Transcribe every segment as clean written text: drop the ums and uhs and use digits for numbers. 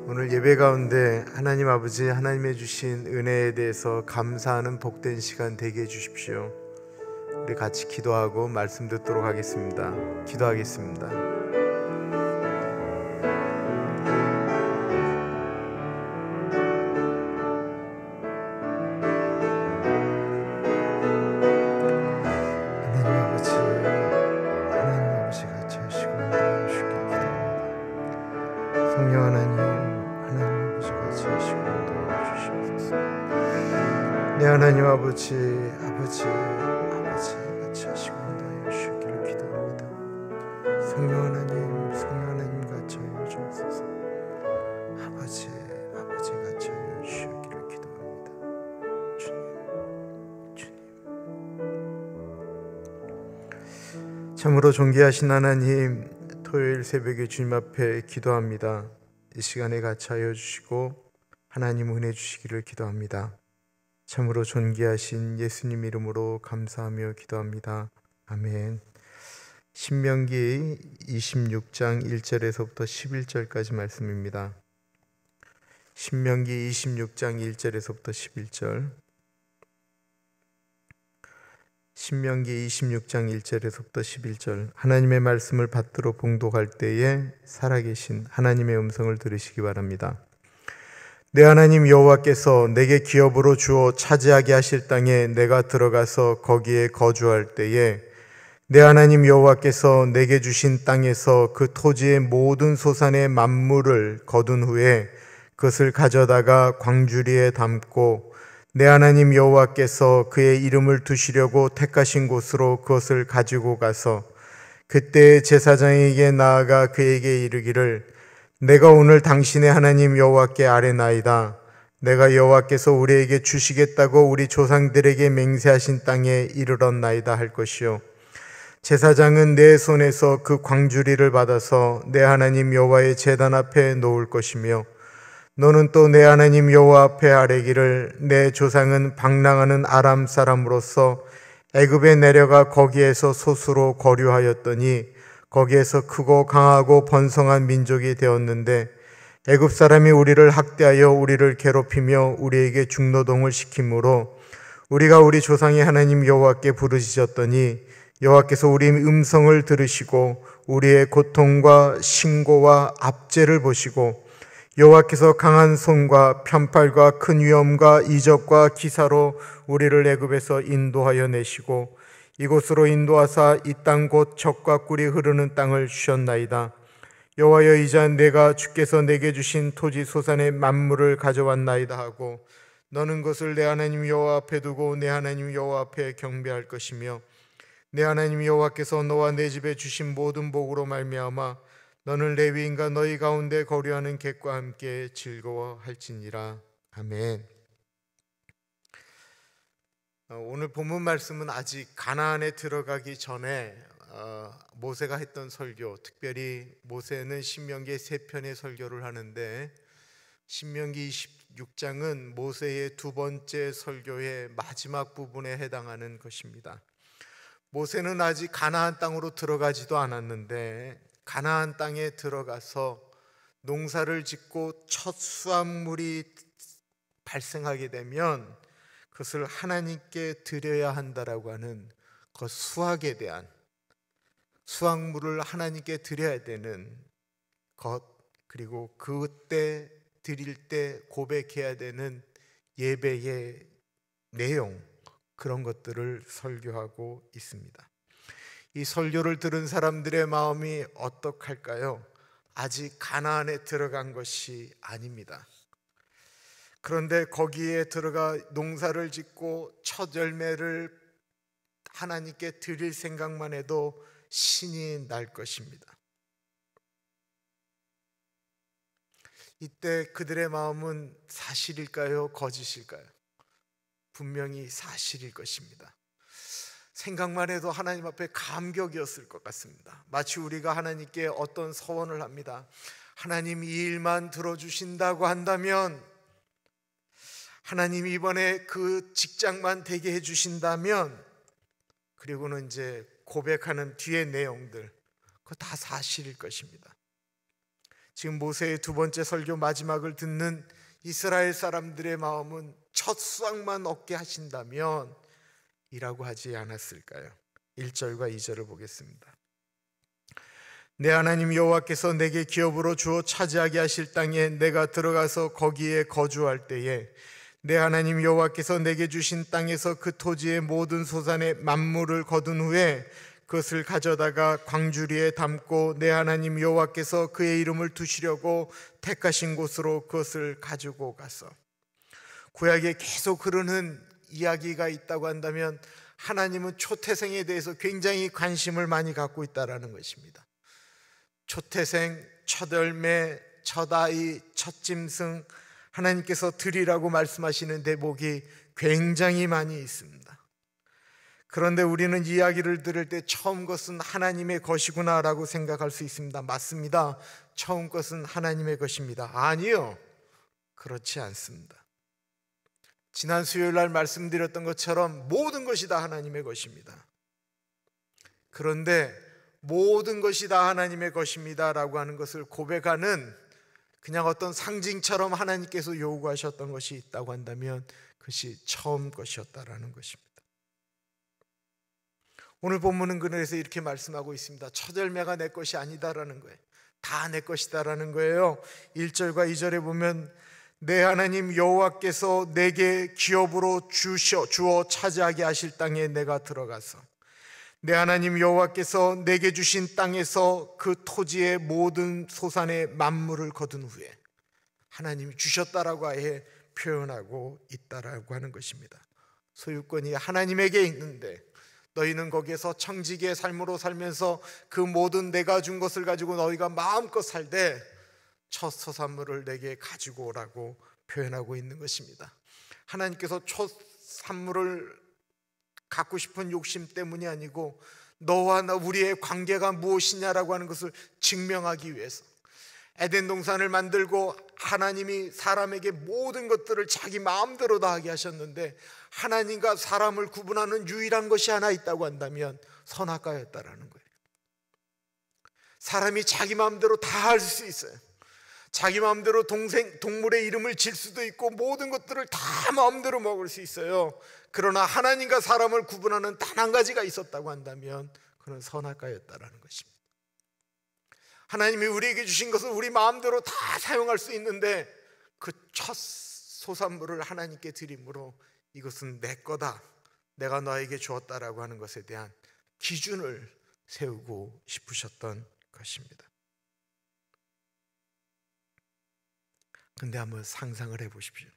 오늘 예배 가운데 하나님 아버지 하나님의 주신 은혜에 대해서 감사하는 복된 시간 되게 해주십시오. 우리 같이 기도하고 말씀 듣도록 하겠습니다. 기도하겠습니다. 하나님 아버지 같이 하시고 인도하여 주시기를 기도합니다. 성령 하나님 같이 하여 주옵소서. 아버지 같이 하여 주시기를 기도합니다. 주님 참으로 존귀하신 하나님, 토요일 새벽에 주님 앞에 기도합니다. 이 시간에 같이 하여 주시고 하나님 은혜 주시기를 기도합니다. 참으로 존귀하신 예수님 이름으로 감사하며 기도합니다. 아멘. 신명기 26장 1절에서부터 11절까지 말씀입니다. 신명기 26장 1절에서부터 11절. 신명기 26장 1절에서부터 11절. 하나님의 말씀을 받들어 봉독할 때에 살아계신 하나님의 음성을 들으시기 바랍니다. 내 하나님 여호와께서 내게 기업으로 주어 차지하게 하실 땅에 내가 들어가서 거기에 거주할 때에 내 하나님 여호와께서 내게 주신 땅에서 그 토지의 모든 소산의 만물을 거둔 후에 그것을 가져다가 광주리에 담고 내 하나님 여호와께서 그의 이름을 두시려고 택하신 곳으로 그것을 가지고 가서 그때 제사장에게 나아가 그에게 이르기를 내가 오늘 당신의 하나님 여호와께 아뢰나이다. 내가 여호와께서 우리에게 주시겠다고 우리 조상들에게 맹세하신 땅에 이르렀나이다 할 것이요. 제사장은 내 손에서 그 광주리를 받아서 내 하나님 여호와의 제단 앞에 놓을 것이며 너는 또 내 하나님 여호와 앞에 아뢰기를 내 조상은 방랑하는 아람 사람으로서 애굽에 내려가 거기에서 소수로 거류하였더니 거기에서 크고 강하고 번성한 민족이 되었는데 애굽 사람이 우리를 학대하여 우리를 괴롭히며 우리에게 중노동을 시키므로 우리가 우리 조상의 하나님 여호와께 부르짖었더니 여호와께서 우리 음성을 들으시고 우리의 고통과 신고와 압제를 보시고 여호와께서 강한 손과 편팔과 큰 위엄과 이적과 기사로 우리를 애굽에서 인도하여 내시고 이곳으로 인도하사 이 땅 곧 젖과 꿀이 흐르는 땅을 주셨나이다. 여호와여 이제 내가 주께서 내게 주신 토지 소산의 만물을 가져왔나이다 하고 너는 그것을 내 하나님 여호와 앞에 두고 내 하나님 여호와 앞에 경배할 것이며 내 하나님 여호와께서 너와 내 집에 주신 모든 복으로 말미암아 너는 레위인과 너희 가운데 거류하는 객과 함께 즐거워할지니라. 아멘. 오늘 본문 말씀은 아직 가나안에 들어가기 전에 모세가 했던 설교, 특별히 모세는 신명기 3편의 설교를 하는데 신명기 26장은 모세의 두 번째 설교의 마지막 부분에 해당하는 것입니다. 모세는 아직 가나안 땅으로 들어가지도 않았는데 가나안 땅에 들어가서 농사를 짓고 첫 수확물이 발생하게 되면 그것을 하나님께 드려야 한다라고 하는 그 수확에 대한 수확물을 하나님께 드려야 되는 것, 그리고 그때 드릴 때 고백해야 되는 예배의 내용, 그런 것들을 설교하고 있습니다. 이 설교를 들은 사람들의 마음이 어떡할까요? 아직 가나안에 들어간 것이 아닙니다. 그런데 거기에 들어가 농사를 짓고 첫 열매를 하나님께 드릴 생각만 해도 신이 날 것입니다. 이때 그들의 마음은 사실일까요? 거짓일까요? 분명히 사실일 것입니다. 생각만 해도 하나님 앞에 감격이었을 것 같습니다. 마치 우리가 하나님께 어떤 서원을 합니다. 하나님 이 일만 들어주신다고 한다면, 하나님 이번에 그 직장만 되게 해주신다면, 그리고는 이제 고백하는 뒤의 내용들, 그거 다 사실일 것입니다. 지금 모세의 두 번째 설교 마지막을 듣는 이스라엘 사람들의 마음은 첫 수확만 얻게 하신다면 이라고 하지 않았을까요? 1절과 2절을 보겠습니다. 내 하나님 여호와께서 내게 기업으로 주어 차지하게 하실 땅에 내가 들어가서 거기에 거주할 때에 내 하나님 여호와께서 내게 주신 땅에서 그 토지의 모든 소산의 만물을 거둔 후에 그것을 가져다가 광주리에 담고 내 하나님 여호와께서 그의 이름을 두시려고 택하신 곳으로 그것을 가지고 가서. 구약에 계속 흐르는 이야기가 있다고 한다면 하나님은 초태생에 대해서 굉장히 관심을 많이 갖고 있다는 것입니다. 초태생, 첫열매, 첫아이, 첫짐승, 하나님께서 드리라고 말씀하시는 대목이 굉장히 많이 있습니다. 그런데 우리는 이야기를 들을 때 처음 것은 하나님의 것이구나라고 생각할 수 있습니다. 맞습니다. 처음 것은 하나님의 것입니다. 아니요, 그렇지 않습니다. 지난 수요일 날 말씀드렸던 것처럼 모든 것이 다 하나님의 것입니다. 그런데 모든 것이 다 하나님의 것입니다 라고 하는 것을 고백하는 그냥 어떤 상징처럼 하나님께서 요구하셨던 것이 있다고 한다면 그것이 처음 것이었다라는 것입니다. 오늘 본문은 그래서 이렇게 말씀하고 있습니다. 첫 열매가 내 것이 아니다라는 거예요. 다 내 것이다라는 거예요. 1절과 2절에 보면 내 하나님 여호와께서 내게 기업으로 주어 차지하게 하실 땅에 내가 들어가서 내 하나님 여호와께서 내게 주신 땅에서 그 토지의 모든 소산의 만물을 거둔 후에 하나님이 주셨다라고 아예 표현하고 있다라고 하는 것입니다. 소유권이 하나님에게 있는데 너희는 거기에서 청지기의 삶으로 살면서 그 모든 내가 준 것을 가지고 너희가 마음껏 살되 첫 소산물을 내게 가지고 오라고 표현하고 있는 것입니다. 하나님께서 첫 산물을 갖고 싶은 욕심 때문이 아니고 너와 나 우리의 관계가 무엇이냐라고 하는 것을 증명하기 위해서 에덴 동산을 만들고 하나님이 사람에게 모든 것들을 자기 마음대로 다 하게 하셨는데 하나님과 사람을 구분하는 유일한 것이 하나 있다고 한다면 선악과였다라는 거예요. 사람이 자기 마음대로 다 할 수 있어요. 자기 마음대로 동물의 이름을 질 수도 있고 모든 것들을 다 마음대로 먹을 수 있어요. 그러나 하나님과 사람을 구분하는 단 한 가지가 있었다고 한다면 그건 선악과였다라는 것입니다. 하나님이 우리에게 주신 것을 우리 마음대로 다 사용할 수 있는데 그 첫 소산물을 하나님께 드림으로 이것은 내 거다, 내가 너에게 주었다라고 하는 것에 대한 기준을 세우고 싶으셨던 것입니다. 근데 한번 상상을 해보십시오.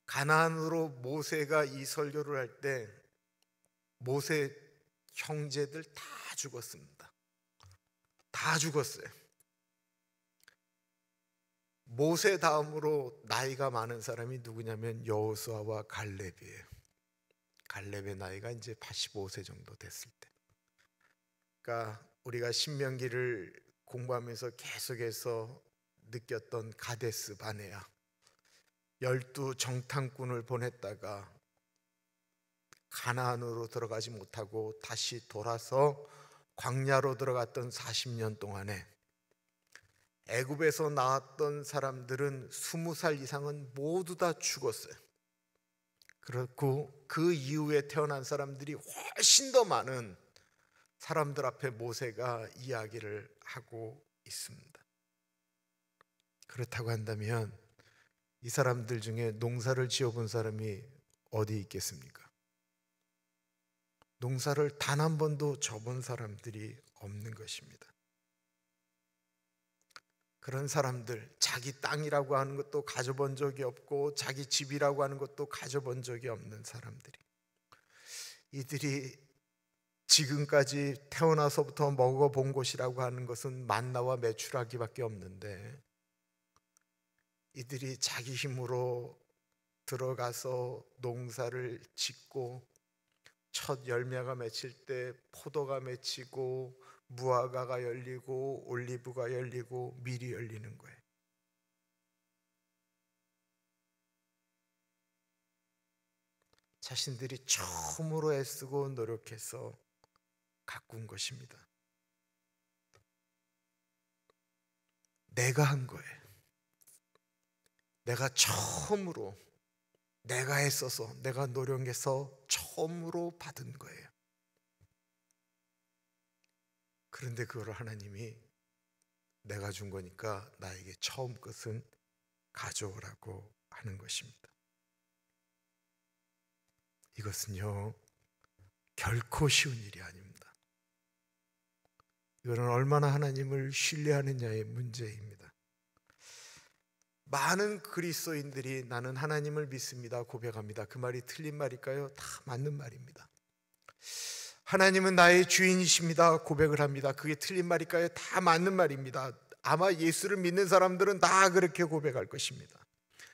가나안으로 모세가 이 설교를 할 때 모세 형제들 다 죽었습니다. 다 죽었어요. 모세 다음으로 나이가 많은 사람이 누구냐면 여호수아와 갈렙이에요. 갈렙의 나이가 이제 85세 정도 됐을 때. 그러니까 우리가 신명기를 공부하면서 계속해서 느꼈던 가데스 바네아 12 정탐꾼을 보냈다가 가나안으로 들어가지 못하고 다시 돌아서 광야로 들어갔던 40년 동안에 애굽에서 나왔던 사람들은 20살 이상은 모두 다 죽었어요. 그렇고 그 이후에 태어난 사람들이 훨씬 더 많은 사람들 앞에 모세가 이야기를 하고 있습니다. 그렇다고 한다면 이 사람들 중에 농사를 지어본 사람이 어디 있겠습니까? 농사를 단 한 번도 져본 사람들이 없는 것입니다. 그런 사람들, 자기 땅이라고 하는 것도 가져본 적이 없고 자기 집이라고 하는 것도 가져본 적이 없는 사람들이, 이들이 지금까지 태어나서부터 먹어본 것이라고 하는 것은 만나와 메추라기밖에 없는데 이들이 자기 힘으로 들어가서 농사를 짓고 첫 열매가 맺힐 때 포도가 맺히고 무화과가 열리고 올리브가 열리고 밀이 열리는 거예요. 자신들이 처음으로 애쓰고 노력해서 가꾼 것입니다. 내가 한 거예요. 내가 처음으로, 내가 했어서, 내가 노력해서 처음으로 받은 거예요. 그런데 그걸 하나님이 내가 준 거니까 나에게 처음 것은 가져오라고 하는 것입니다. 이것은요, 결코 쉬운 일이 아닙니다. 이거는 얼마나 하나님을 신뢰하느냐의 문제입니다. 많은 그리스도인들이 나는 하나님을 믿습니다 고백합니다. 그 말이 틀린 말일까요? 다 맞는 말입니다. 하나님은 나의 주인이십니다 고백을 합니다. 그게 틀린 말일까요? 다 맞는 말입니다. 아마 예수를 믿는 사람들은 다 그렇게 고백할 것입니다.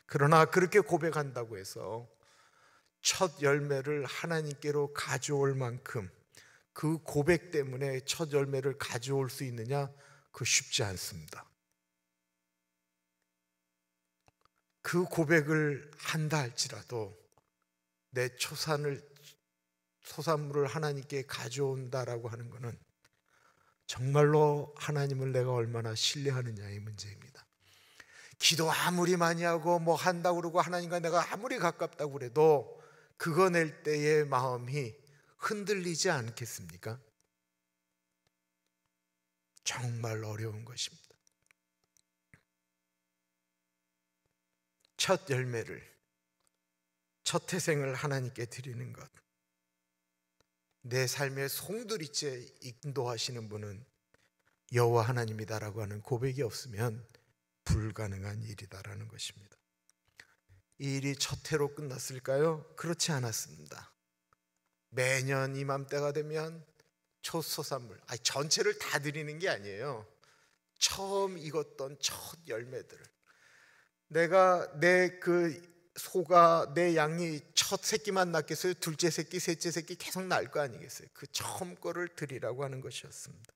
그러나 그렇게 고백한다고 해서 첫 열매를 하나님께로 가져올 만큼 그 고백 때문에 첫 열매를 가져올 수 있느냐? 그거 쉽지 않습니다. 그 고백을 한다 할지라도 내 소산물을 하나님께 가져온다라고 하는 것은 정말로 하나님을 내가 얼마나 신뢰하느냐의 문제입니다. 기도 아무리 많이 하고 뭐 한다고 그러고 하나님과 내가 아무리 가깝다고 그래도 그거 낼 때의 마음이 흔들리지 않겠습니까? 정말 어려운 것입니다. 첫 열매를, 첫 태생을 하나님께 드리는 것, 내 삶의 송두리째 인도하시는 분은 여호와 하나님이다라고 하는 고백이 없으면 불가능한 일이다라는 것입니다. 이 일이 첫 해로 끝났을까요? 그렇지 않았습니다. 매년 이맘때가 되면 초소산물, 전체를 다 드리는 게 아니에요. 처음 익었던 첫 열매들을, 내가 내 소가, 내 양이 첫 새끼만 낳겠어요? 둘째 새끼, 셋째 새끼 계속 낳을 거 아니겠어요? 그 처음 거를 드리라고 하는 것이었습니다.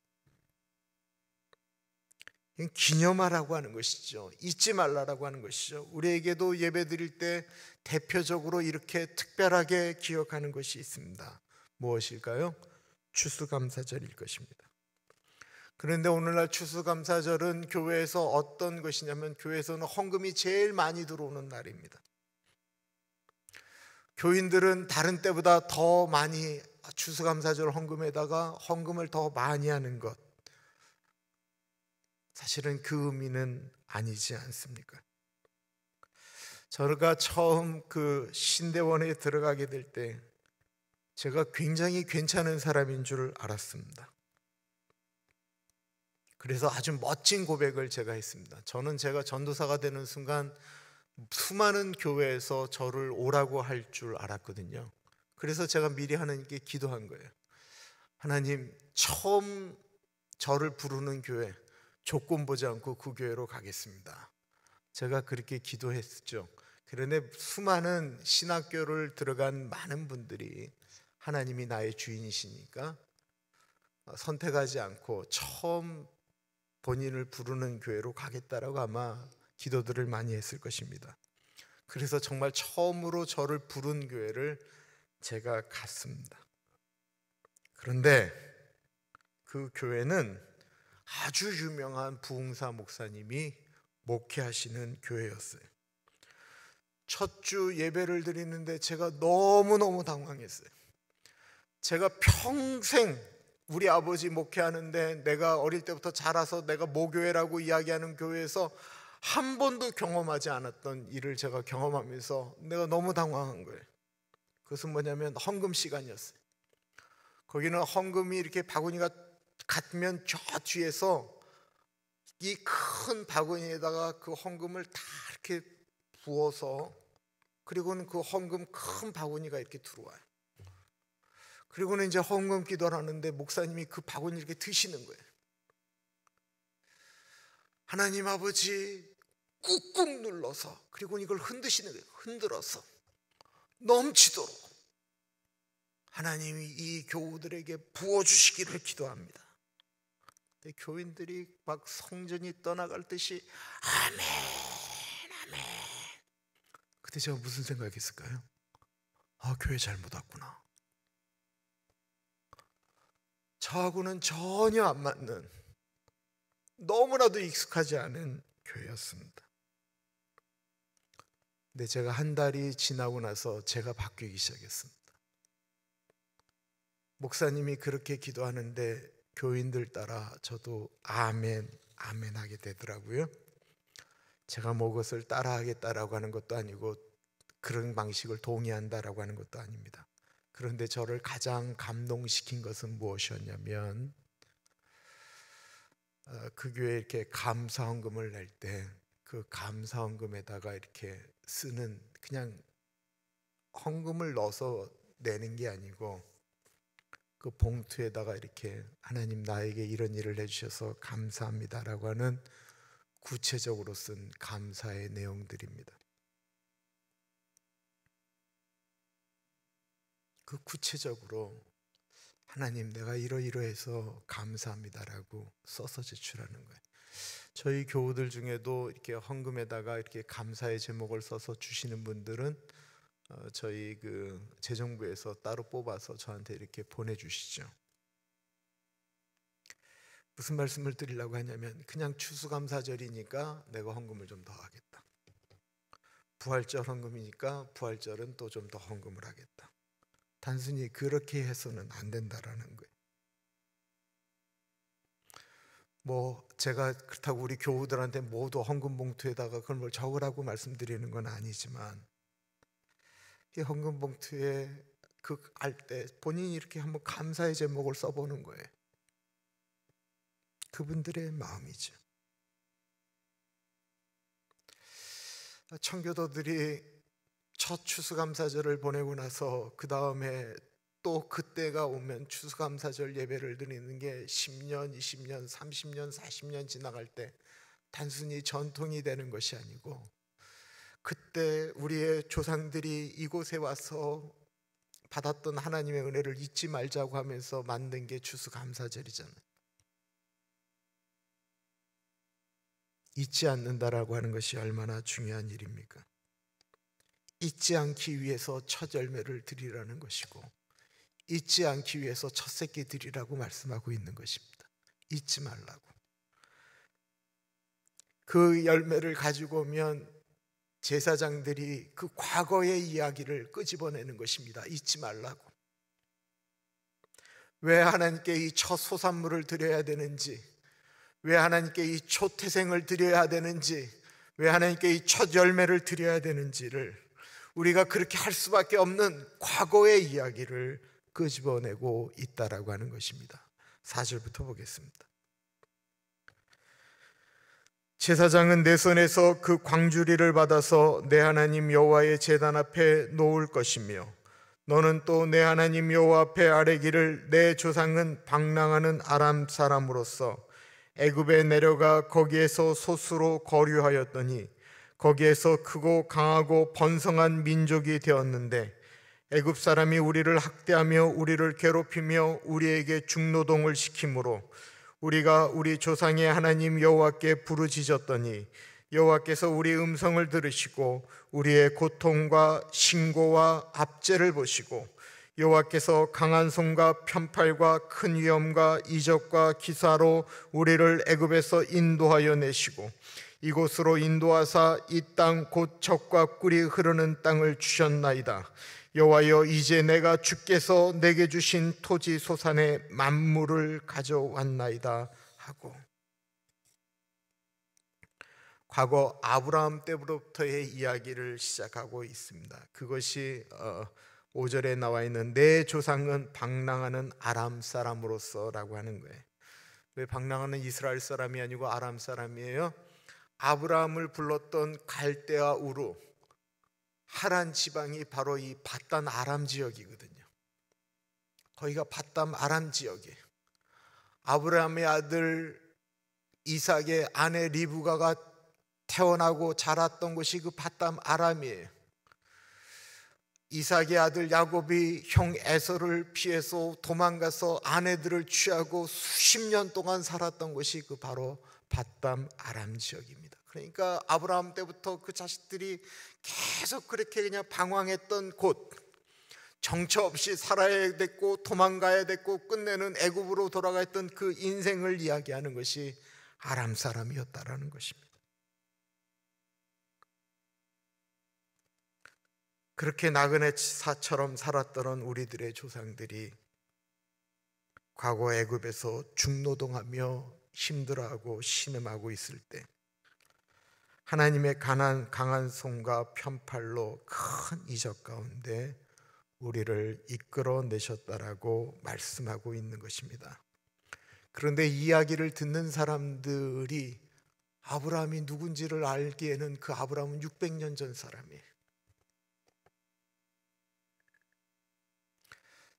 기념하라고 하는 것이죠. 잊지 말라라고 하는 것이죠. 우리에게도 예배 드릴 때 대표적으로 이렇게 특별하게 기억하는 것이 있습니다. 무엇일까요? 추수감사절일 것입니다. 그런데 오늘날 추수감사절은 교회에서 어떤 것이냐면, 교회에서는 헌금이 제일 많이 들어오는 날입니다. 교인들은 다른 때보다 더 많이 추수감사절 헌금에다가 헌금을 더 많이 하는 것, 사실은 그 의미는 아니지 않습니까? 저가 처음 그 신대원에 들어가게 될 때 제가 굉장히 괜찮은 사람인 줄 알았습니다. 그래서 아주 멋진 고백을 제가 했습니다. 제가 전도사가 되는 순간 수많은 교회에서 저를 오라고 할 줄 알았거든요. 그래서 제가 미리 하나님께 기도한 거예요. 하나님, 처음 저를 부르는 교회 조건 보지 않고 그 교회로 가겠습니다. 제가 그렇게 기도했죠. 그런데 수많은 신학교를 들어간 많은 분들이 하나님이 나의 주인이시니까 선택하지 않고 처음 본인을 부르는 교회로 가겠다라고 아마 기도들을 많이 했을 것입니다. 그래서 정말 처음으로 저를 부른 교회를 제가 갔습니다. 그런데 그 교회는 아주 유명한 부흥사 목사님이 목회하시는 교회였어요. 첫 주 예배를 드리는데 제가 너무너무 당황했어요. 제가 평생 우리 아버지 목회하는데, 내가 어릴 때부터 자라서 내가 모교회라고 이야기하는 교회에서 한 번도 경험하지 않았던 일을 제가 경험하면서 내가 너무 당황한 거예요. 그것은 뭐냐면 헌금 시간이었어요. 거기는 헌금이 이렇게 바구니가 같으면 저 뒤에서 이 큰 바구니에다가 그 헌금을 다 이렇게 부어서, 그리고는 그 헌금 큰 바구니가 이렇게 들어와요. 그리고는 이제 헌금 기도를 하는데 목사님이 그 바구니를 이렇게 드시는 거예요. 하나님 아버지 꾹꾹 눌러서, 그리고 이걸 흔드시는 거예요. 흔들어서 넘치도록 하나님이 이 교우들에게 부어주시기를 기도합니다. 교인들이 막 성전이 떠나갈 듯이 아멘 아멘. 그때 제가 무슨 생각했을까요? 교회 잘못 왔구나. 저하고는 전혀 안 맞는 너무나도 익숙하지 않은 교회였습니다. 근데 제가 한 달이 지나고 나서 제가 바뀌기 시작했습니다. 목사님이 그렇게 기도하는데 교인들 따라 저도 아멘, 아멘 하게 되더라고요. 제가 뭐 그것을 따라하겠다라고 하는 것도 아니고 그런 방식을 동의한다라고 하는 것도 아닙니다. 그런데 저를 가장 감동시킨 것은 무엇이었냐면 그 교회에 이렇게 감사헌금을 낼 때 그 감사헌금에다가 이렇게 쓰는, 그냥 헌금을 넣어서 내는 게 아니고 그 봉투에다가 이렇게 하나님 나에게 이런 일을 해주셔서 감사합니다라고 하는 구체적으로 쓴 감사의 내용들입니다. 그 구체적으로 하나님 내가 이러이러해서 감사합니다라고 써서 제출하는 거예요. 저희 교우들 중에도 이렇게 헌금에다가 이렇게 감사의 제목을 써서 주시는 분들은 저희 그 재정부에서 따로 뽑아서 저한테 이렇게 보내주시죠. 무슨 말씀을 드리려고 하냐면 그냥 추수감사절이니까 내가 헌금을 좀 더 하겠다. 부활절 헌금이니까 부활절은 또 좀 더 헌금을 하겠다. 단순히 그렇게 해서는 안 된다라는 거예요. 뭐 제가 그렇다고 우리 교우들한테 모두 헌금 봉투에다가 그걸 뭘 적으라고 말씀드리는 건 아니지만 이 헌금 봉투에 그 알 때 본인이 이렇게 한번 감사의 제목을 써보는 거예요. 그분들의 마음이죠. 청교도들이 첫 추수감사절을 보내고 나서 그 다음에 또 그때가 오면 추수감사절 예배를 드리는 게 10년, 20년, 30년, 40년 지나갈 때 단순히 전통이 되는 것이 아니고 그때 우리의 조상들이 이곳에 와서 받았던 하나님의 은혜를 잊지 말자고 하면서 만든 게 추수감사절이잖아요. 잊지 않는다라고 하는 것이 얼마나 중요한 일입니까? 잊지 않기 위해서 첫 열매를 드리라는 것이고 잊지 않기 위해서 첫 새끼 드리라고 말씀하고 있는 것입니다. 잊지 말라고. 그 열매를 가지고 오면 제사장들이 그 과거의 이야기를 끄집어내는 것입니다. 잊지 말라고. 왜 하나님께 이 첫 소산물을 드려야 되는지, 왜 하나님께 이 초태생을 드려야 되는지, 왜 하나님께 이 첫 열매를 드려야 되는지를 우리가 그렇게 할 수밖에 없는 과거의 이야기를 끄집어내고 있다라고 하는 것입니다. 4절부터 보겠습니다. 제사장은 내 손에서 그 광주리를 받아서 내 하나님 여호와의 제단 앞에 놓을 것이며 너는 또 내 하나님 여호와 앞에 아뢰기를 내 조상은 방랑하는 아람 사람으로서 애굽에 내려가 거기에서 소수로 거류하였더니 거기에서 크고 강하고 번성한 민족이 되었는데 애굽 사람이 우리를 학대하며 우리를 괴롭히며 우리에게 중노동을 시키므로 우리가 우리 조상의 하나님 여호와께 부르짖었더니 여호와께서 우리 음성을 들으시고 우리의 고통과 신고와 압제를 보시고 여호와께서 강한 손과 편팔과 큰 위엄과 이적과 기사로 우리를 애굽에서 인도하여 내시고 이곳으로 인도하사 이 땅 곧 젖과 꿀이 흐르는 땅을 주셨나이다. 여호와여 이제 내가 주께서 내게 주신 토지 소산의 만물을 가져왔나이다 하고 과거 아브라함 때부터의 이야기를 시작하고 있습니다. 그것이 5절에 나와 있는 내 조상은 방랑하는 아람 사람으로서 라고 하는 거예요. 왜 방랑하는 이스라엘 사람이 아니고 아람 사람이에요? 아브라함을 불렀던 갈대아 우루 하란 지방이 바로 이 밧단 아람 지역이거든요. 거기가 밧단 아람 지역이에요. 아브라함의 아들 이삭의 아내 리브가가 태어나고 자랐던 곳이 그 밧단 아람이에요. 이삭의 아들 야곱이 형 에서를 피해서 도망가서 아내들을 취하고 수십 년 동안 살았던 곳이 그 바로 밧단 아람 지역입니다. 그러니까 아브라함 때부터 그 자식들이 계속 그렇게 그냥 방황했던 곳, 정처 없이 살아야 됐고 도망가야 됐고 끝내는 애굽으로 돌아갔던 그 인생을 이야기하는 것이 아람 사람이었다라는 것입니다. 그렇게 나그네사처럼 살았던 우리들의 조상들이 과거 애굽에서 중노동하며 힘들어하고 신음하고 있을 때 하나님의 강한 손과 편팔로 큰 이적 가운데 우리를 이끌어내셨다라고 말씀하고 있는 것입니다. 그런데 이 이야기를 듣는 사람들이 아브라함이 누군지를 알기에는 그 아브라함은 600년 전 사람이에요.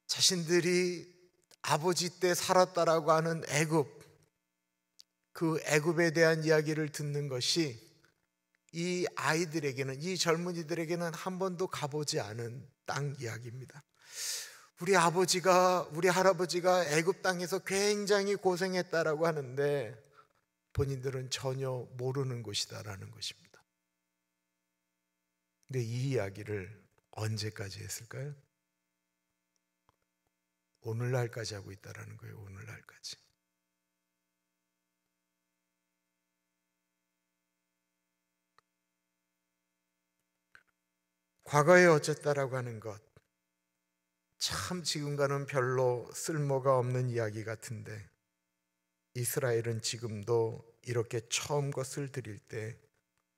자신들이 아버지 때 살았다라고 하는 애굽, 그 애굽에 대한 이야기를 듣는 것이 이 아이들에게는, 이 젊은이들에게는 한 번도 가보지 않은 땅 이야기입니다. 우리 아버지가, 우리 할아버지가 애굽 땅에서 굉장히 고생했다라고 하는데 본인들은 전혀 모르는 곳이다라는 것입니다. 근데 이 이야기를 언제까지 했을까요? 오늘날까지 하고 있다라는 거예요. 오늘날까지. 과거에 어쨌다라고 하는 것, 참 지금과는 별로 쓸모가 없는 이야기 같은데 이스라엘은 지금도 이렇게 처음 것을 드릴 때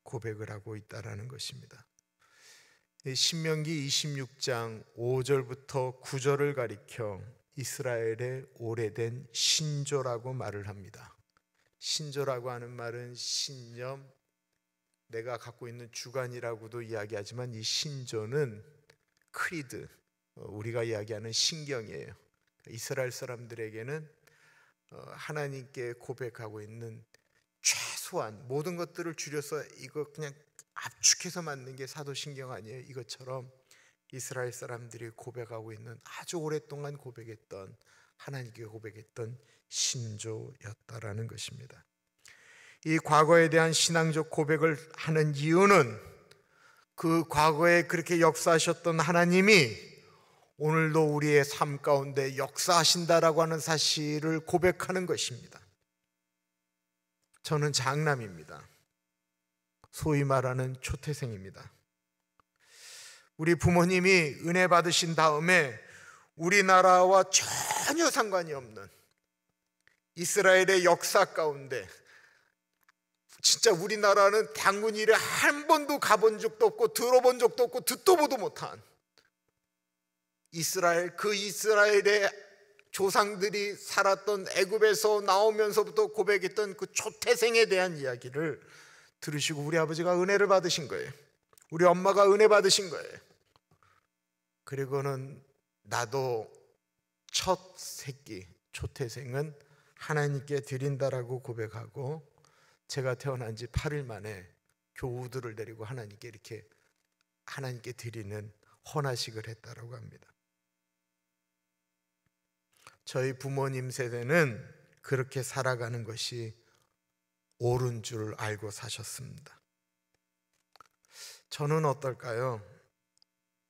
고백을 하고 있다라는 것입니다. 신명기 26장 5절부터 9절을 가리켜 이스라엘의 오래된 신조라고 말을 합니다. 신조라고 하는 말은 신념, 내가 갖고 있는 주관이라고도 이야기하지만 이 신조는 크리드, 우리가 이야기하는 신경이에요. 이스라엘 사람들에게는 하나님께 고백하고 있는 최소한 모든 것들을 줄여서 이거 그냥 압축해서 만든 게 사도신경 아니에요. 이것처럼 이스라엘 사람들이 고백하고 있는, 아주 오랫동안 고백했던, 하나님께 고백했던 신조였다라는 것입니다. 이 과거에 대한 신앙적 고백을 하는 이유는 그 과거에 그렇게 역사하셨던 하나님이 오늘도 우리의 삶 가운데 역사하신다라고 하는 사실을 고백하는 것입니다. 저는 장남입니다. 소위 말하는 초태생입니다. 우리 부모님이 은혜 받으신 다음에 우리나라와 전혀 상관이 없는 이스라엘의 역사 가운데, 진짜 우리나라는 단군 일에 한 번도 가본 적도 없고 들어본 적도 없고 듣도 보도 못한 이스라엘, 그 이스라엘의 조상들이 살았던 애굽에서 나오면서부터 고백했던 그 초태생에 대한 이야기를 들으시고 우리 아버지가 은혜를 받으신 거예요. 우리 엄마가 은혜 받으신 거예요. 그리고는 나도 첫 새끼, 초태생은 하나님께 드린다라고 고백하고 제가 태어난 지 8일 만에 교우들을 데리고 하나님께 드리는 헌화식을 했다라고 합니다. 저희 부모님 세대는 그렇게 살아가는 것이 옳은 줄 알고 사셨습니다. 저는 어떨까요?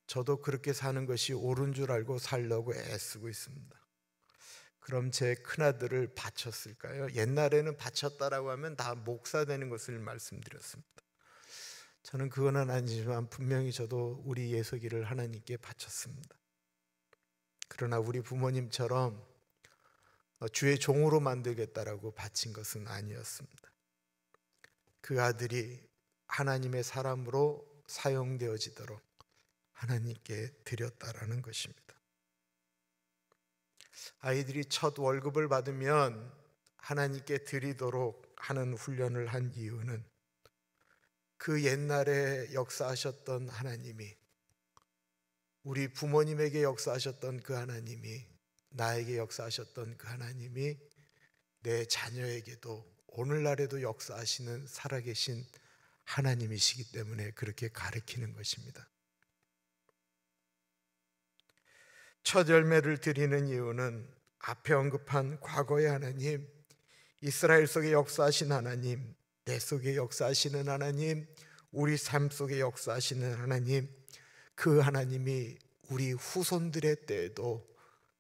저도 그렇게 사는 것이 옳은 줄 알고 살려고 애쓰고 있습니다. 그럼 제 큰아들을 바쳤을까요? 옛날에는 바쳤다라고 하면 다 목사 되는 것을 말씀드렸습니다. 저는 그거는 아니지만 분명히 저도 우리 예석이를 하나님께 바쳤습니다. 그러나 우리 부모님처럼 주의 종으로 만들겠다라고 바친 것은 아니었습니다. 그 아들이 하나님의 사람으로 사용되어지도록 하나님께 드렸다라는 것입니다. 아이들이 첫 월급을 받으면 하나님께 드리도록 하는 훈련을 한 이유는 그 옛날에 역사하셨던 하나님이, 우리 부모님에게 역사하셨던 그 하나님이, 나에게 역사하셨던 그 하나님이 내 자녀에게도 오늘날에도 역사하시는 살아계신 하나님이시기 때문에 그렇게 가르치는 것입니다. 첫 열매를 드리는 이유는 앞에 언급한 과거의 하나님, 이스라엘 속에 역사하신 하나님, 내 속에 역사하시는 하나님, 우리 삶 속에 역사하시는 하나님, 그 하나님이 우리 후손들의 때에도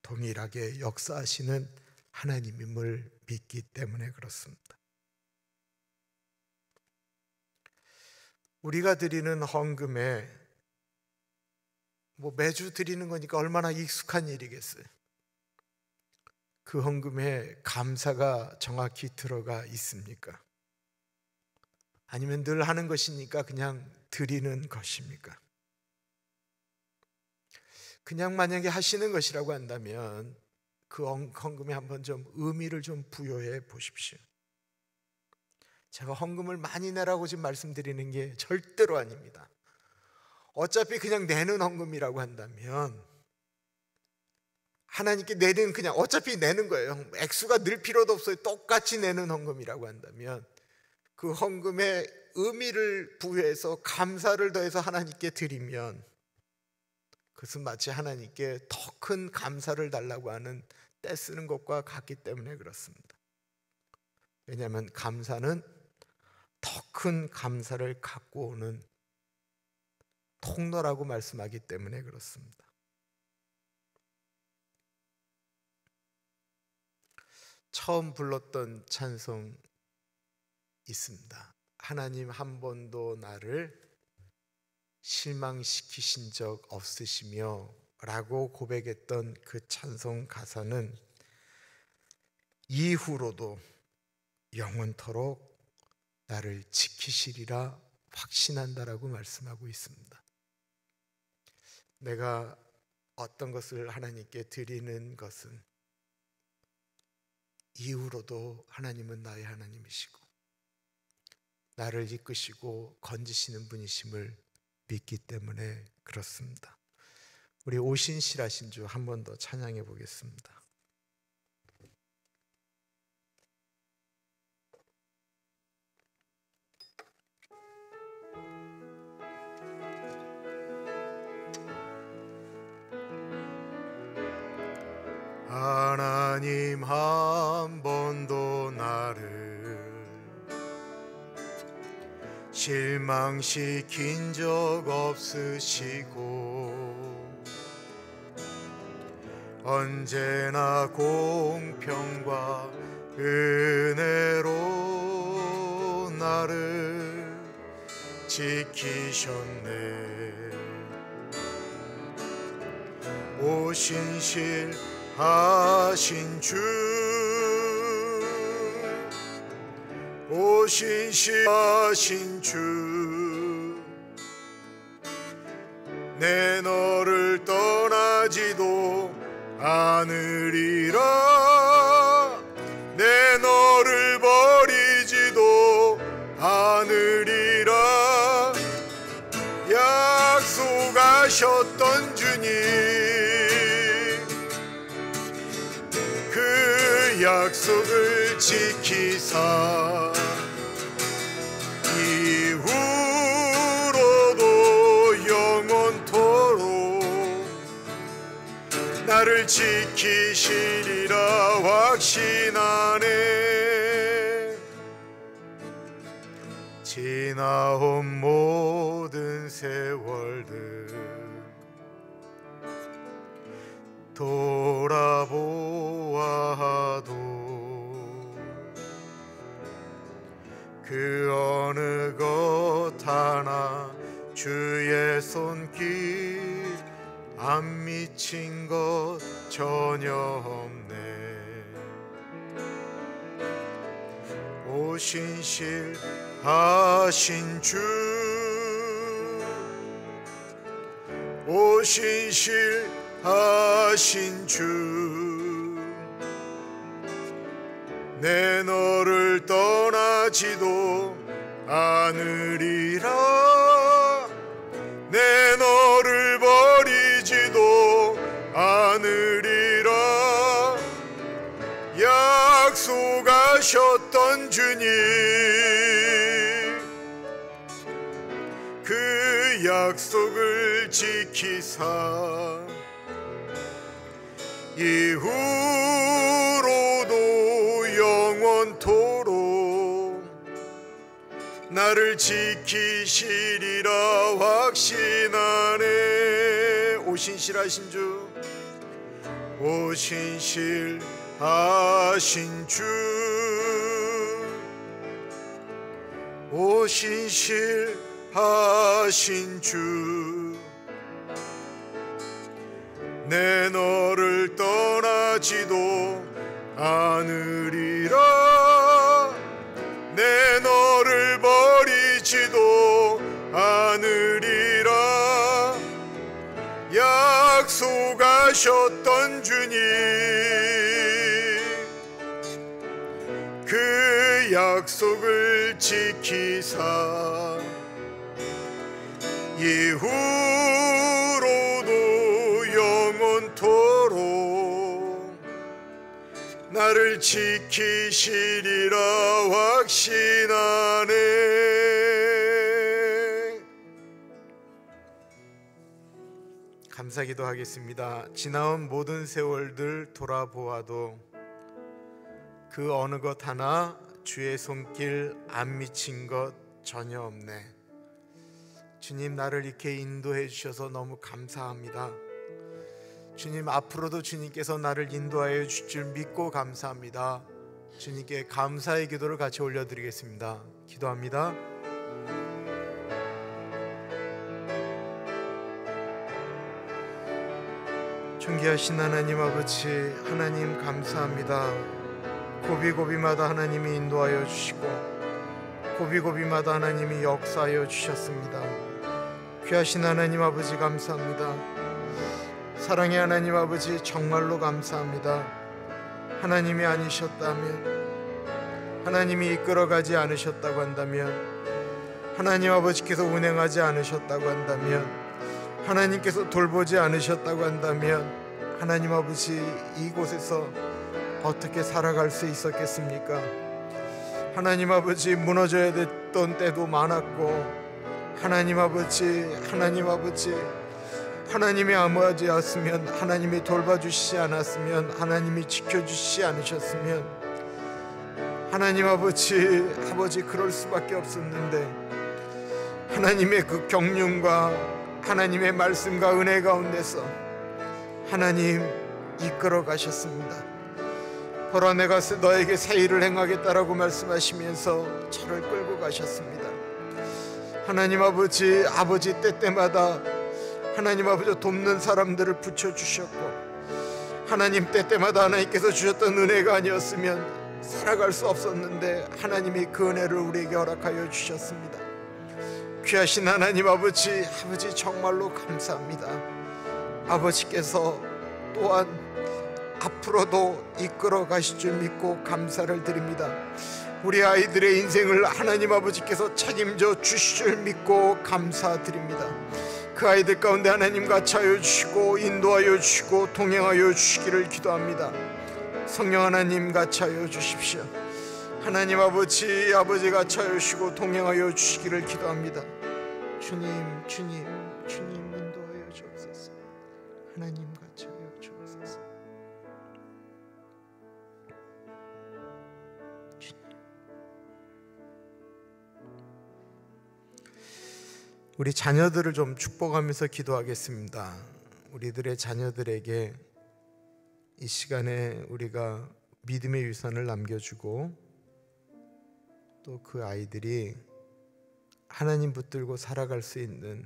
동일하게 역사하시는 하나님임을 믿기 때문에 그렇습니다. 우리가 드리는 헌금에 매주 드리는 거니까 얼마나 익숙한 일이겠어요. 그 헌금에 감사가 정확히 들어가 있습니까? 아니면 늘 하는 것이니까 그냥 드리는 것입니까? 그냥 만약에 하시는 것이라고 한다면 그 헌금에 한번 좀 의미를 좀 부여해 보십시오. 제가 헌금을 많이 내라고 지금 말씀드리는 게 절대로 아닙니다. 어차피 그냥 내는 헌금이라고 한다면, 하나님께 내는, 그냥 어차피 내는 거예요. 액수가 늘 필요도 없어요. 똑같이 내는 헌금이라고 한다면 그 헌금에 의미를 부여해서 감사를 더해서 하나님께 드리면 그것은 마치 하나님께 더 큰 감사를 달라고 하는 떼쓰는 것과 같기 때문에 그렇습니다. 왜냐하면 감사는 더 큰 감사를 갖고 오는 통로라고 말씀하기 때문에 그렇습니다. 처음 불렀던 찬송 있습니다. 하나님 한 번도 나를 실망시키신 적 없으시며 라고 고백했던 그 찬송 가사는 이후로도 영원토록 나를 지키시리라 확신한다라고 말씀하고 있습니다. 내가 어떤 것을 하나님께 드리는 것은 이후로도 하나님은 나의 하나님이시고 나를 이끄시고 건지시는 분이심을 믿기 때문에 그렇습니다. 우리 오신실하신 주 한 번 더 찬양해 보겠습니다. 하나님 한 번도 나를 실망시킨 적 없으시고 언제나 공평과 은혜로 나를 지키셨네. 오신실하신 주, 오신실하신 주, 내 너를 떠나지도 않으리라. 내 너를 버리지도 않으리라. 약속하셨던 주님, 그 약속을 지키사 이후로도 영원토록 나를 지키시리라 확신하네. 지나온 모든 세월들 돌아보아도 그 어느 것 하나 주의 손길 안 미친 것 전혀 없네. 오신실하신 주, 오신실하신 주, 내 너를 떠나지도 않으리라. 내 너를 버리지도 않으리라. 약속하셨던 주님, 그 약속을 지키사 이후로도 영원토록 나를 지키시리라 확신하네. 오신실하신 주, 오신실하신 주, 오신실하신 하신 주, 내 너를 떠나지도 않으리라. 내 너를 버리지도 않으리라. 약속하셨던 주님, 그 약속을 지키사 이후로도 영원토록 나를 지키시리라 확신하네. 감사기도 하겠습니다. 지나온 모든 세월들 돌아보아도 그 어느 것 하나 주의 손길 안 미친 것 전혀 없네. 주님, 나를 이렇게 인도해 주셔서 너무 감사합니다. 주님, 앞으로도 주님께서 나를 인도하여 주실 줄 믿고 감사합니다. 주님께 감사의 기도를 같이 올려드리겠습니다. 기도합니다. 존귀하신 하나님 아버지, 하나님 감사합니다. 고비고비마다 하나님이 인도하여 주시고 고비고비마다 하나님이 역사하여 주셨습니다. 귀하신 하나님 아버지 감사합니다. 사랑의 하나님 아버지 정말로 감사합니다. 하나님이 아니셨다면, 하나님이 이끌어가지 않으셨다고 한다면, 하나님 아버지께서 운행하지 않으셨다고 한다면, 하나님께서 돌보지 않으셨다고 한다면, 하나님 아버지 이곳에서 어떻게 살아갈 수 있었겠습니까? 하나님 아버지 무너져야 됐던 때도 많았고, 하나님 아버지 하나님이 아무하지 않았으면, 하나님이 돌봐주시지 않았으면, 하나님이 지켜주시지 않으셨으면, 하나님 아버지 그럴 수밖에 없었는데, 하나님의 그 경륜과 하나님의 말씀과 은혜 가운데서 하나님 이끌어 가셨습니다. 보라, 내가 너에게 새 일을 행하겠다라고 말씀하시면서 저를 끌고 가셨습니다. 하나님 아버지 때때마다 하나님 아버지 돕는 사람들을 붙여주셨고, 하나님 때때마다 하나님께서 주셨던 은혜가 아니었으면 살아갈 수 없었는데 하나님이 그 은혜를 우리에게 허락하여 주셨습니다. 귀하신 하나님 아버지 정말로 감사합니다. 아버지께서 또한 앞으로도 이끌어 가실 줄 믿고 감사를 드립니다. 우리 아이들의 인생을 하나님 아버지께서 책임져 주실 줄 믿고 감사드립니다. 그 아이들 가운데 하나님 같이 하여 주시고 인도하여 주시고 동행하여 주시기를 기도합니다. 성령 하나님 같이 하여 주십시오. 하나님 아버지 같이 하여 주시고 동행하여 주시기를 기도합니다. 주님 인도하여 주옵소서. 하나님 같이 하여 주옵소서. 우리 자녀들을 좀 축복하면서 기도하겠습니다. 우리들의 자녀들에게 이 시간에 우리가 믿음의 유산을 남겨주고, 또 그 아이들이 하나님 붙들고 살아갈 수 있는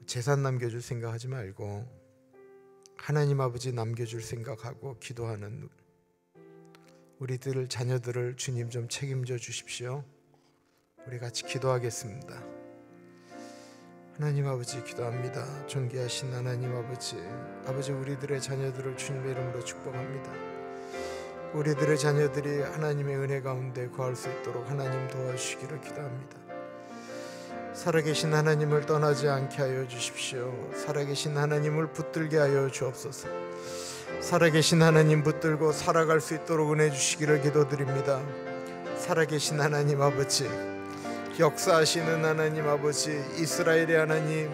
재산 남겨줄 생각하지 말고 하나님 아버지 남겨줄 생각하고 기도하는 우리들 자녀들을 주님 좀 책임져 주십시오. 우리 같이 기도하겠습니다. 하나님 아버지 기도합니다. 존귀하신 하나님 아버지 우리들의 자녀들을 주님의 이름으로 축복합니다. 우리들의 자녀들이 하나님의 은혜 가운데 거할 수 있도록 하나님 도와주시기를 기도합니다. 살아계신 하나님을 떠나지 않게 하여 주십시오. 살아계신 하나님을 붙들게 하여 주옵소서. 살아계신 하나님 붙들고 살아갈 수 있도록 은혜 주시기를 기도드립니다. 살아계신 하나님 아버지, 역사하시는 하나님 아버지, 이스라엘의 하나님,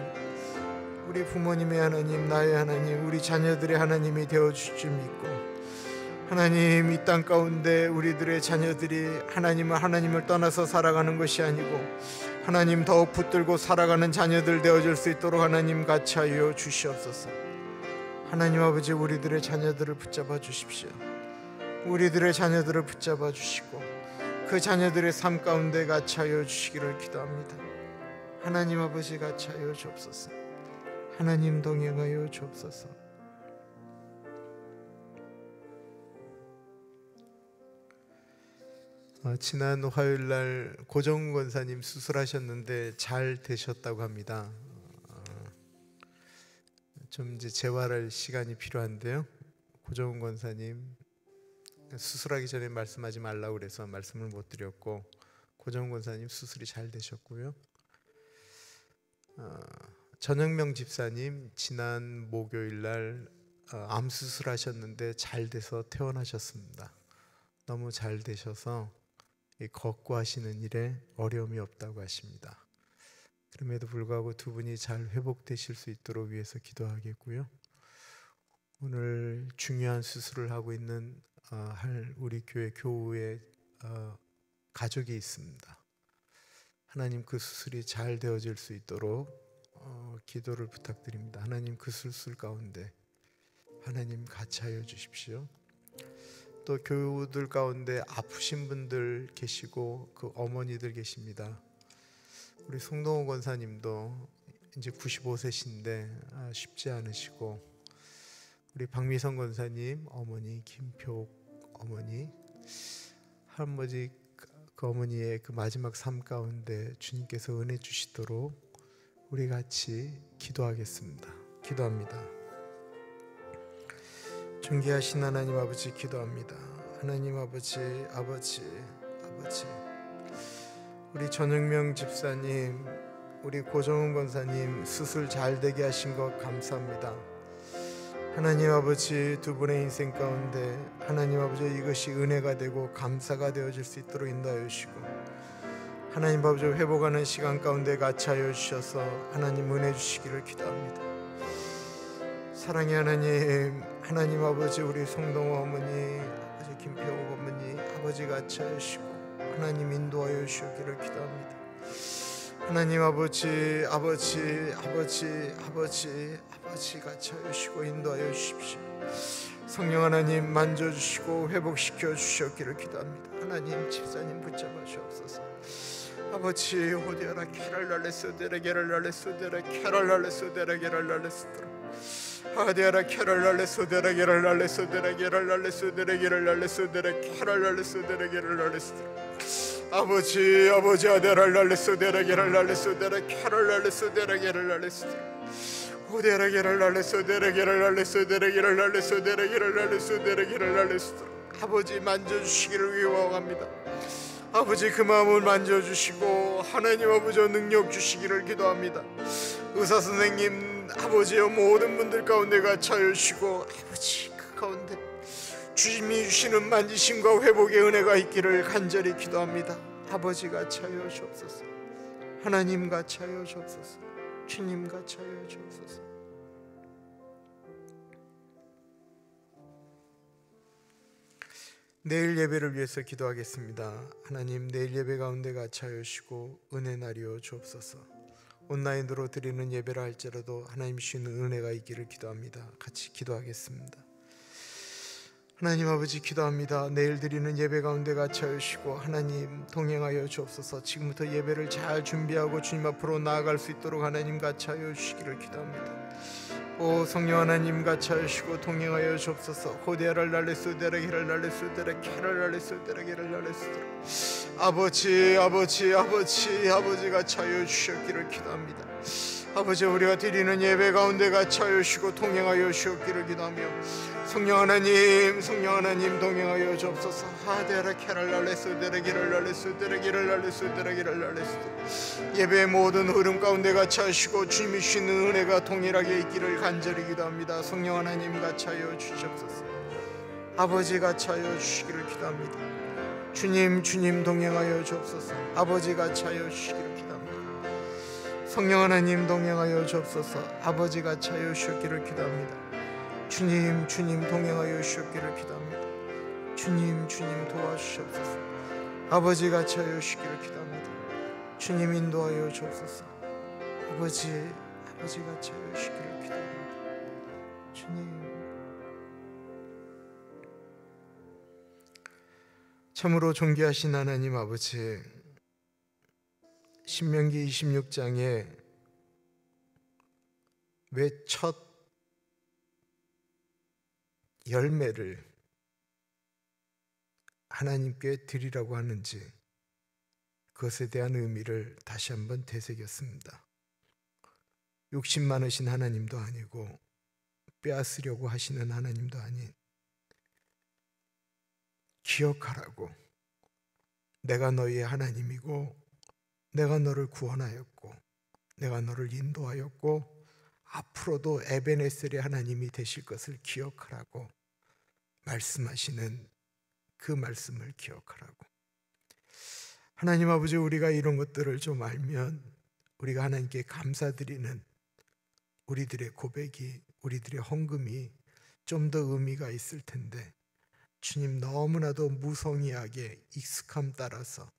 우리 부모님의 하나님, 나의 하나님, 우리 자녀들의 하나님이 되어주실 줄 믿고, 하나님 이 땅 가운데 우리들의 자녀들이 하나님을 떠나서 살아가는 것이 아니고 하나님 더욱 붙들고 살아가는 자녀들 되어줄 수 있도록 하나님 같이 하여 주시옵소서. 하나님 아버지, 우리들의 자녀들을 붙잡아 주십시오. 우리들의 자녀들을 붙잡아 주시고 그 자녀들의 삶 가운데 같이하여 주시기를 기도합니다. 하나님 아버지 같이하여 주옵소서. 하나님 동행하여 주옵소서. 지난 화요일날 고정훈 권사님 수술하셨는데 잘 되셨다고 합니다. 좀 이제 재활할 시간이 필요한데요. 고정훈 권사님 수술하기 전에 말씀하지 말라고 그래서 말씀을 못 드렸고, 고정훈 권사님 수술이 잘 되셨고요. 전영명 집사님 지난 목요일날 암 수술하셨는데 잘 돼서 퇴원하셨습니다. 너무 잘 되셔서 걷고 하시는 일에 어려움이 없다고 하십니다. 그럼에도 불구하고 두 분이 잘 회복되실 수 있도록 위해서 기도하겠고요. 오늘 중요한 수술을 하고 있는 우리 교회 교우의 가족이 있습니다. 하나님 그 수술이 잘 되어질 수 있도록 기도를 부탁드립니다. 하나님 그 수술 가운데 하나님 같이 하여 주십시오. 또 교우들 가운데 아프신 분들 계시고 그 어머니들 계십니다. 우리 송동호 권사님도 이제 95세신데 쉽지 않으시고, 우리 박미성 권사님 어머니, 김표옥 어머니, 할아버지 그 어머니의 그 마지막 삶 가운데 주님께서 은혜 주시도록 우리 같이 기도하겠습니다. 기도합니다. 존귀하신 하나님 아버지 기도합니다. 하나님 아버지, 우리 전영명 집사님, 우리 고정훈 권사님 수술 잘 되게 하신 것 감사합니다. 하나님 아버지, 두 분의 인생 가운데 하나님 아버지 이것이 은혜가 되고 감사가 되어질 수 있도록 인도하여 주시고, 하나님 아버지 회복하는 시간 가운데 같이 하여 주셔서 하나님 은혜 주시기를 기도합니다. 사랑의 하나님, 하나님 아버지 우리 송동호 어머니, 아버지 김표옥 어머니, 아버지 같이 하여 주시고 하나님 인도하여 주시기를 기도합니다. 하나님 아버지 같이 하여 주시고 인도하여 주십시오. 성령 하나님 만져주시고 회복시켜 주시기를 기도합니다. 하나님 집사님 붙잡아 주옵소서. 아버지 호디아라 케랄랄레소데라 게랄랄레소데라 케랄랄레소데라 게랄랄레소데라 하디아라 케랄랄레소데라 게랄랄레소데라 게랄랄레소데라 게랄랄레소데라 케랄랄레소데라 게랄랄레소데라 아버지 아데랄랄레소데라 게랄랄레소데라 케랄랄레소데라 게랄랄레소데라 호디아라 게랄랄레소데라 게랄랄레소데라 게랄랄레소데라 게랄랄레소데라 게랄랄레소데라 아버지 만져주시기를 위원합니다. 아버지 그 마음을 만져주시고 하나님 아버지 능력 주시기를 기도합니다. 의사 선생님 아버지여 모든 분들 가운데 같이 하여 주시고 아버지 그 가운데 주님이 주시는 만지심과 회복의 은혜가 있기를 간절히 기도합니다. 아버지 같이 하여 주옵소서. 하나님 같이 하여 주옵소서. 주님 같이 하여 주옵소서. 내일 예배를 위해서 기도하겠습니다. 하나님 내일 예배 가운데 같이 하여 주시고 은혜 나리여 주옵소서. 온라인으로 드리는 예배라 할지라도 하나님 주시는 은혜가 있기를 기도합니다. 같이 기도하겠습니다. 하나님 아버지 기도합니다. 내일 드리는 예배 가운데 같이 하여 주시고 하나님 동행하여 주옵소서. 지금부터 예배를 잘 준비하고 주님 앞으로 나아갈 수 있도록 하나님 같이 하여 주시기를 기도합니다. 오 성령 하나님 같이 하시고 동행하여 주옵소서. 호데랄 날레소데라 게랄 날레소데라 케랄 날레소데라 게랄 날레소데라 아버지 같이 하여 주셨기를 기도합니다. 아버지 우리가 드리는 예배 가운데 같이 하여 주시고 동행하여 주셨기를 기도하며 성령 하나님 동행하여 주옵소서. 하데라 케랄 날레소데라 게랄 날레소데라 게랄 날레소데라 게랄 날레소데라 예배의 모든 흐름 가운데 같이 하시고 주님이 주시는 은혜가 동일하게 있기를 간절히 기도합니다. 성령 하나님 같이 하여 주시옵소서. 아버지 같이 하여 주시기를 기도합니다. 주님 동행하여 주옵소서. 아버지 같이 하여 주시기를 기도합니다. 성령 하나님 동행하여 주옵소서. 아버지 같이 하여 주시기를 기도합니다. 주님 동행하여 주시기를 기도합니다. 주님 도와주시옵소서. 아버지 같이 하여 주시기를 기도합니다. 주님 인도하여 주옵소서. 아버지 같이 하여 주시기를 기도합니다. 주님. 참으로 존귀하신 하나님 아버지, 신명기 26장에 왜 첫 열매를 하나님께 드리라고 하는지 그것에 대한 의미를 다시 한번 되새겼습니다. 욕심 많으신 하나님도 아니고 빼앗으려고 하시는 하나님도 아닌, 기억하라고, 내가 너희의 하나님이고 내가 너를 구원하였고 내가 너를 인도하였고 앞으로도 에베네셀의 하나님이 되실 것을 기억하라고 말씀하시는 그 말씀을 기억하라고. 하나님 아버지, 우리가 이런 것들을 좀 알면 우리가 하나님께 감사드리는 우리들의 고백이, 우리들의 헌금이 좀 더 의미가 있을 텐데, 주님, 너무나도 무성의하게 익숙함 따라서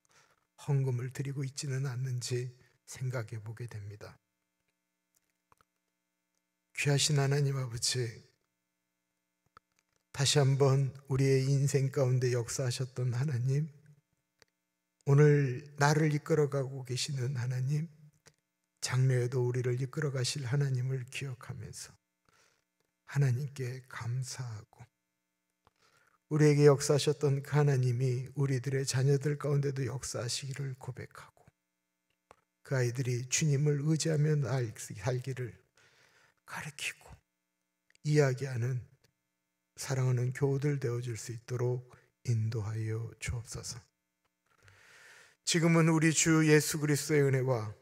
헌금을 드리고 있지는 않는지 생각해 보게 됩니다. 귀하신 하나님 아버지, 다시 한번 우리의 인생 가운데 역사하셨던 하나님, 오늘 나를 이끌어가고 계시는 하나님, 장래에도 우리를 이끌어 가실 하나님을 기억하면서 하나님께 감사하고, 우리에게 역사하셨던 그 하나님이 우리들의 자녀들 가운데도 역사하시기를 고백하고, 그 아이들이 주님을 의지하며 살기를 가르치고 이야기하는 사랑하는 교우들 되어줄 수 있도록 인도하여 주옵소서. 지금은 우리 주 예수 그리스도의 은혜와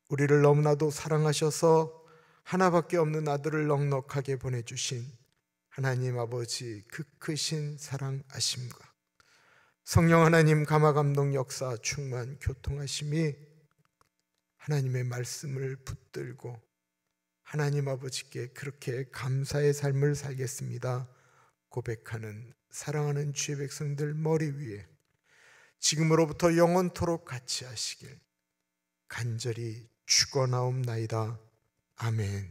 우리를 너무나도 사랑하셔서 하나밖에 없는 아들을 넉넉하게 보내주신 하나님 아버지 그 크신 사랑하심과 성령 하나님 감화감동 역사 충만 교통하심이 하나님의 말씀을 붙들고 하나님 아버지께 그렇게 감사의 삶을 살겠습니다 고백하는 사랑하는 주의 백성들 머리 위에 지금으로부터 영원토록 같이 하시길 간절히 축원하옵나이다. 아멘.